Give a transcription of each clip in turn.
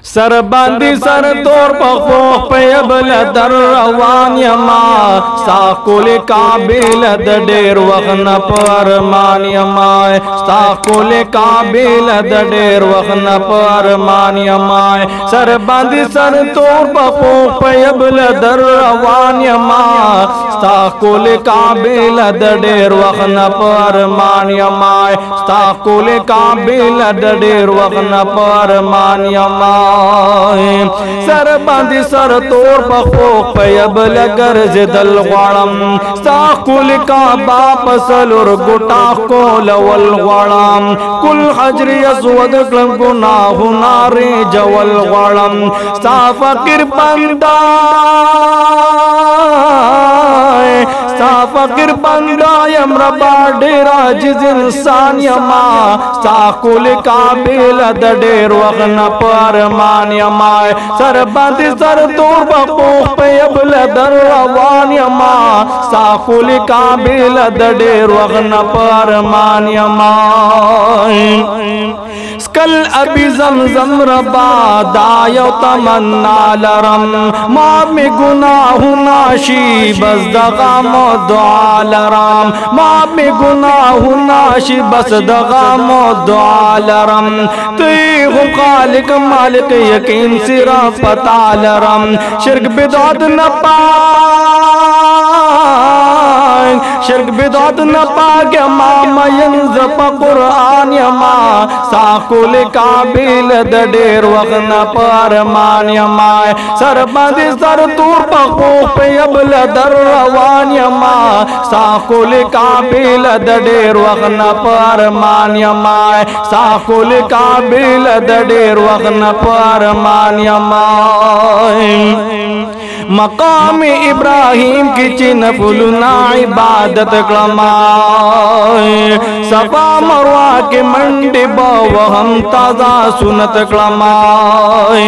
sir बांधी sir तोर पखोख पे अबल दर रवान यमा साकुल काबिल डेर वखन परमान यमाए साकुल काबिल डेर वखन परमान यमाए सर बांधी सर तोर पखोख पे अबल दर रवान यमा साकुल काबिल डेर वखन परमान यमाए साकुल काबिल डेर वखन परमान यमाए सर बांधी सर तोर पखोख पयबल गर्ज दल वाड़म साकुल का बाप सलुर गुटा को लवल वाड़म कुल हजर यसवद क्लम गुनाह नारे जवल वाड़म साफकिर बंदा साफकिर बंदा यमरा डेरा जिस इंसान यमा साकुल काबिल डेर वखन परमान यमाए सर बांधी सर तोर पखोख पे अबल दर रवान यमा साकुल काबिल डेर वखन परमान यमाए स्कल अभी जमजम रबा दायो तमन्ना लरम माँ में गुनाह नाशी बस दगा मोदालरम माँ में गुनाह नाशी बस दगा मोदालरम तुई हो खालिक मालिक यकीन सिरा पतालरम शिर्क बिदात न पाए शिर्क बिदात न पाके मामा यंज़प कुरान यमा साकुल काबिल डेर वखन परमान यमाए सर बांधी सर तोर पखोख पे अबल दर रवान यमा साकुल काबिल डेर वखन परमान यमाए साकुल काबिल डेर वखन परमान यमाए मकाम इब्राहिम की चिन्ह फुलना इबादत क्लमाए सफा मरवा के मंडी बव हम ताजा सुनत क्लमाए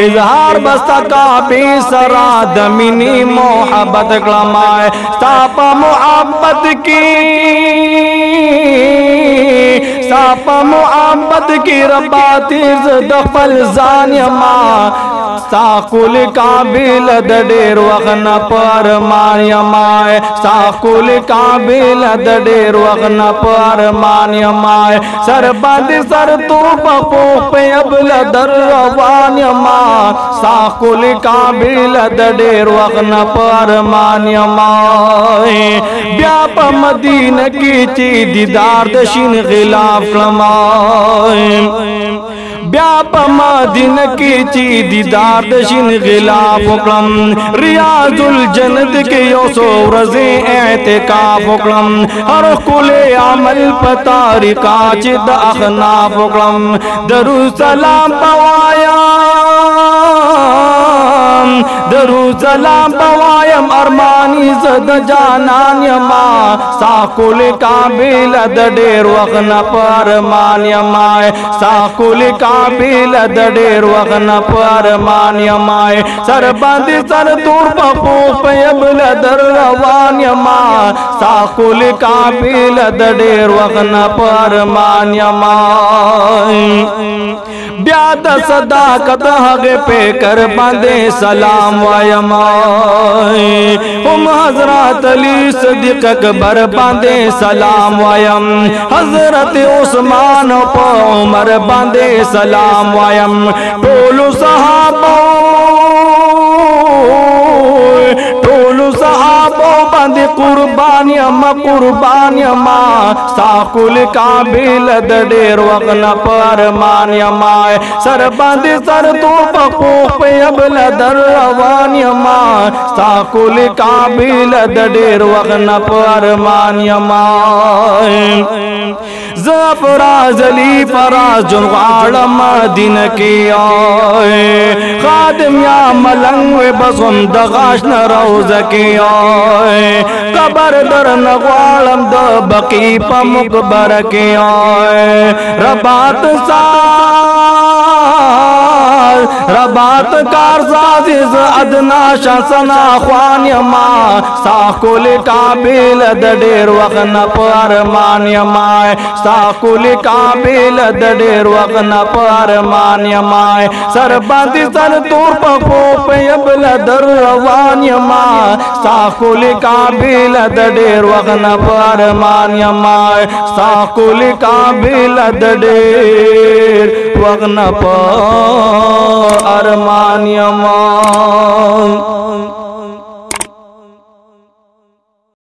इजहार बस्ता का बेसरा दमिनी मोहब्बत क्लमाए सापा मोहब्बत की सापा मोहब्बत की रबाती दफल जान यमा साकुल काबिल डेर वखन परमान यमाए साकुल काबिल डेर वखन परमान यमाए सर बांधी सर तोर पखोख पे अबल दर रवान यमा साकुल काबिल डेर वखन परमान यमाए ब्याप मदीन की ची दीदार दशिन खिलाफ क्लमाए ब्याप मदीन की ची दीदार दशिन खिलाफ क्लम रियाजुल जन्नत के योसो रज़े एतिकाफ क्लम हर कुले अमल पतारी काचिद अखनाफ क्लम दरू सलाम पवायम दरू सलाम पवायम अरमानी जद जानान यमा साकुल काबिल डेर वखन परमान यमाए साकुल काबिल डेर वखन परमान यमाए सर बांधी सर तोर पखोख पे अबल दर रवान यमा साकुल काबिल डेर वखन परमान यमाए ब्याद सदाकत हगे पे कर बांधे सलाम वयमाए हम हजरत अली सदीक अकबर बांधे सलाम वयम हजरत उस्मान प उमर बांधे सलाम वयम टोलू सहाबा बांधे कुर्बान यमा साकुल काबिल डेर वखन परमान यमाए सर बांधी सर तोर पखोख पे अबल दर रवान यमा साकुल काबिल डेर वखन परमान यमाए ज़फ़राज़ अली फराज जुनगाड़ मदीन के आए खादिम या मलंग बसम दगाश न रोज़ के आए कबर दर नगवालम द बकी पमुकबर के आए रबात साल रबात कार साजिज अदना शसना ख्वान यमा साकुल काबिल दडेर वगन परमान यमाए साकुल काबिल दडेर वगन परमान यमाए सरबंदी सर तूर पको पेबल दर रवान यमा साकुल काबिल दडेर वगन परमान यमाए साकुल काबिल दडेर वगन परमान यमा